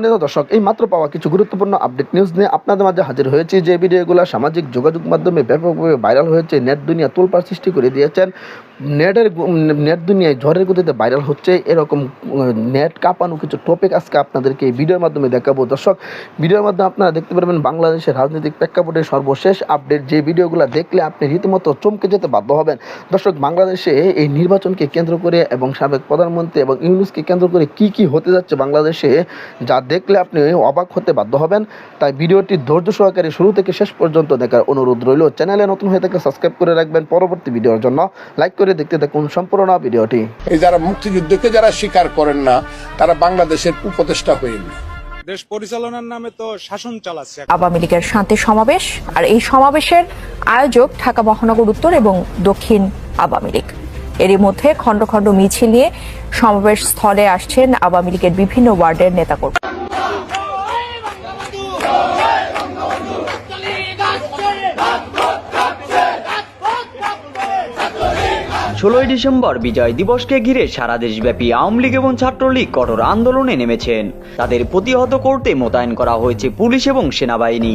সম্মানিত দর্শক, এই মাত্র পাওয়া কিছু গুরুত্বপূর্ণ আপডেট নিউজ নিয়ে আপনাদের মাঝে হাজির হয়েছি। যে ভিডিওগুলো সামাজিক যোগাযোগ মাধ্যমে ব্যাপকভাবে ভাইরাল হয়েছে, নেট দুনিয়া তোলপাড় সৃষ্টি করে দিয়েছেন। নেট দুনিয়ায় ঝড়ের গতিতে ভাইরাল হচ্ছে এরকম নেট কাঁপানো কিছু টপিক আজকে আপনাদেরকে এই ভিডিওর মাধ্যমে দেখাবো। দর্শক, ভিডিওর মাধ্যমে আপনারা দেখতে পারবেন বাংলাদেশের রাজনৈতিক প্রেক্ষাপটের সর্বশেষ আপডেট। যে ভিডিওগুলো দেখলে আপনি রীতিমতো চমকে যেতে বাধ্য হবেন। দর্শক, বাংলাদেশে এই নির্বাচনকে কেন্দ্র করে এবং সাবেক প্রধানমন্ত্রী এবং ইউনূসকে কেন্দ্র করে কি হতে যাচ্ছে বাংলাদেশে, যা দেখলে আপনি অবাক হতে বাধ্য হবেন। তাই ভিডিওটি ধৈর্য সহকারে শুরু থেকে শেষ পর্যন্ত দেখার অনুরোধ রইল। চ্যানেলে নতুন হয়ে থাকলে সাবস্ক্রাইব করে রাখবেন পরবর্তী ভিডিওর জন্য। লাইক করে দেখতে দেখুন সম্পূর্ণ ভিডিওটি। এই যারা মুক্তিযুদ্ধকে যারা স্বীকার করেন না, তারা বাংলাদেশের উপদেষ্টা হয়েন না। দেশ পরিচালনার নামে তো শাসন চালাচ্ছে। আওয়ামী লীগের শান্তি সমাবেশ, আর এই সমাবেশের আয়োজক ঢাকা মহানগর উত্তর এবং দক্ষিণ আওয়ামী লীগ। এরই মধ্যে খণ্ড খণ্ড মিছিল নিয়ে সমাবেশ স্থলে আসছেন আওয়ামী লীগের বিভিন্ন ওয়ার্ডের নেতাকর্মী। 16 ডিসেম্বর বিজয় দিবসকে ঘিরে সারা দেশব্যাপী আওয়ামী লীগ এবং ছাত্রলীগ কঠোর আন্দোলনে নেমেছেন। তাদের প্রতিহত করতে মোতায়েন করা হয়েছে পুলিশ এবং সেনাবাহিনী।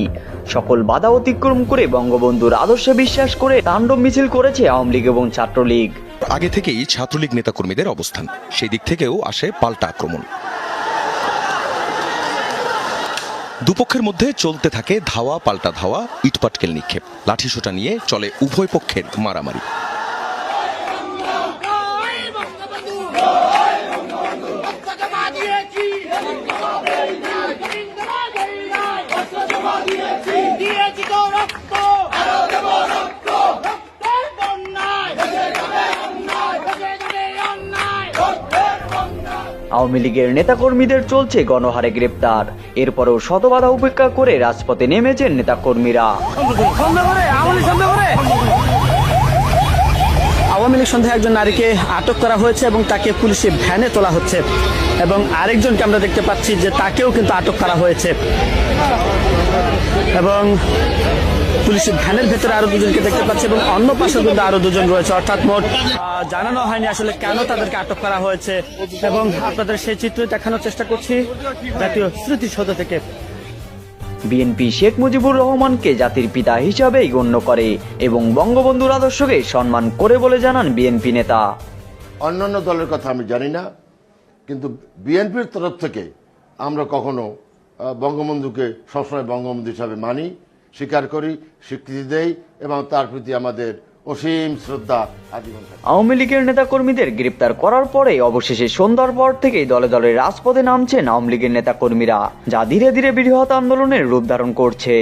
সকল বাধা অতিক্রম করে বঙ্গবন্ধুর আদর্শে বিশ্বাস করে তাণ্ডব মিছিল করেছে আওয়ামী লীগ এবং ছাত্রলীগ। আগে থেকেই ছাত্রলীগ নেতাকর্মীদের অবস্থান, সেই দিক থেকেও আসে পাল্টা আক্রমণ। দুপক্ষের মধ্যে চলতে থাকে ধাওয়া পাল্টা ধাওয়া, ইটপাটকেল নিক্ষেপ, লাঠিসোঁটা নিয়ে চলে উভয় পক্ষের মারামারি। আওয়ামী লীগের নেতাকর্মীদের চলছে গণহারে গ্রেপ্তার। এরপরও শত বাধা উপেক্ষা করে রাজপথে নেমেছেন নেতাকর্মীরা। আওয়ামী লীগ সন্দেহে একজন নারীকে আটক করা হয়েছে এবং তাকে পুলিশের ভ্যানে তোলা হচ্ছে, এবং আরেকজনকে আমরা দেখতে পাচ্ছি যে তাকেও কিন্তু আটক করা হয়েছে, এবং পুলিশের ভ্যানের ভেতরে আরো দুজনকে দেখতে পাচ্ছি, এবং অন্য পাশে কিন্তু আরো দুজন রয়েছে। অর্থাৎ মোট জানানো হয়নি আসলে কেন তাদেরকে আটক করা হয়েছে, এবং আপনাদের সেই চিত্র দেখানোর চেষ্টা করছি জাতীয় স্মৃতিসৌধ থেকে। বিএনপি শেখ মুজিবুর রহমানকে জাতির পিতা হিসাবেই গণ্য করে এবং বঙ্গবন্ধুর আদর্শকে সম্মান করে বলে জানান বিএনপি নেতা। অন্যান্য দলের কথা আমি জানি না, কিন্তু বিএনপির তরফ থেকে আমরা কখনো বঙ্গবন্ধুকে সবসময় বঙ্গবন্ধু হিসাবে মানি, স্বীকার করি, স্বীকৃতি দেই এবং তার প্রতি আমাদের অসীম শ্রদ্ধা আজীবন থাকে। আওয়ামী লীগের নেতাকর্মীদের গ্রেপ্তার করার পরে অবশেষে সন্ধ্যার পর থেকেই দলে দলে রাজপথে নামছেন আওয়ামী লীগের নেতাকর্মীরা, যা ধীরে ধীরে বৃহৎ আন্দোলনের রূপ ধারণ করছে।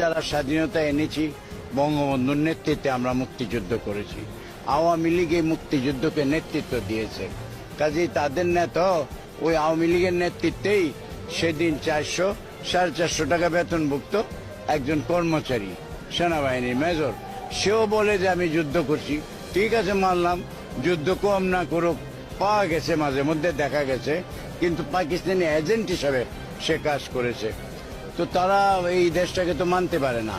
যারা স্বাধীনতা এনেছি বঙ্গবন্ধুর নেতৃত্বে আমরা মুক্তিযুদ্ধ করেছি। আওয়ামী লীগ এই মুক্তিযুদ্ধকে নেতৃত্ব দিয়েছে, কাজেই তাদের নেতা ওই আওয়ামী লীগের নেতৃত্বেই সেদিন 400-450 টাকা বেতনভুক্ত একজন কর্মচারী, সেনাবাহিনীর মেজর, সেও বলে যে আমি যুদ্ধ করছি। ঠিক আছে, মানলাম, যুদ্ধ কম না করুক, পাওয়া গেছে মাঝে মধ্যে দেখা গেছে, কিন্তু পাকিস্তানি এজেন্ট হিসাবে সে কাজ করেছে। তো তারা এই দেশটাকে তো মানতে পারে না,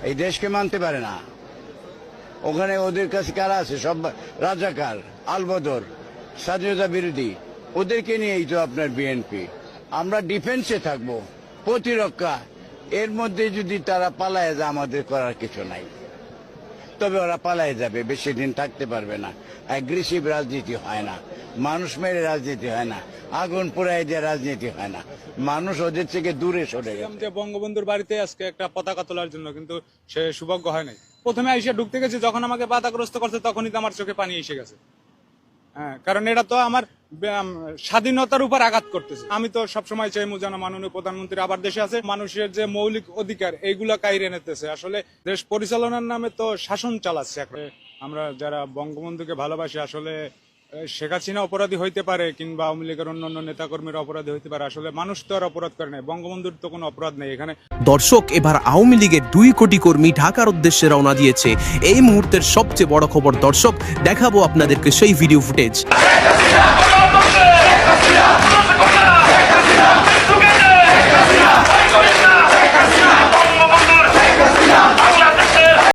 এই দেশকে মানতে পারে না। ওখানে ওদের কাছে কারা আছে? সব রাজাকার, আলবদর, স্বাধীনতা বিরোধী, ওদেরকে নিয়েই তো আপনার বিএনপি। আমরা ডিফেন্সে থাকবো, প্রতিরক্ষা। এর মধ্যে যদি তারা পালায় যায়, আমাদের করার কিছু নাই। তবে ওরা পালায় যাবে, বেশি দিন থাকতে পারবে না। অ্যাগ্রেসিভ রাজনীতি হয় না, মানুষ মেরে রাজনীতি হয় না, আগুন পোড়ায় দিয়ে রাজনীতি হয় না। মানুষ ওদের থেকে দূরে সরে গেছে। বঙ্গবন্ধুর বাড়িতে আজকে একটা পতাকা তোলার জন্য, কিন্তু সে সৌভাগ্য হয় নাই। প্রথমে এসে ঢুকতে গেছে, যখন আমাকে বাধাগ্রস্ত করছে তখনই তো আমার চোখে পানি এসে গেছে। হ্যাঁ, কারণ এটা তো আমার স্বাধীনতার উপর আঘাত করতেছে। আমি তো সবসময় চাইবো যেন মাননীয় প্রধানমন্ত্রী আবার দেশে আছে, মানুষের যে মৌলিক অধিকার এইগুলা কাইরে নিতেছে। আসলে দেশ পরিচালনার নামে তো শাসন চালাচ্ছে। আমরা যারা বঙ্গবন্ধুকে ভালোবাসি, আসলে শেখ হাসিনা অপরাধী হইতে পারে কিংবা আওয়ামী লীগের অন্যান্য নেতাকর্মীরা অপরাধী হইতে পারে, আসলে মানুষ তো আর অপরাধ করে নাই, বঙ্গবন্ধুর তো কোনো অপরাধ নেই এখানে। দর্শক, এবার আওয়ামী লীগের 2 কোটি কর্মী ঢাকার উদ্দেশ্যে রওনা দিয়েছে। এই মুহূর্তের সবচেয়ে বড় খবর দর্শক, দেখাবো আপনাদেরকে সেই ভিডিও ফুটেজ।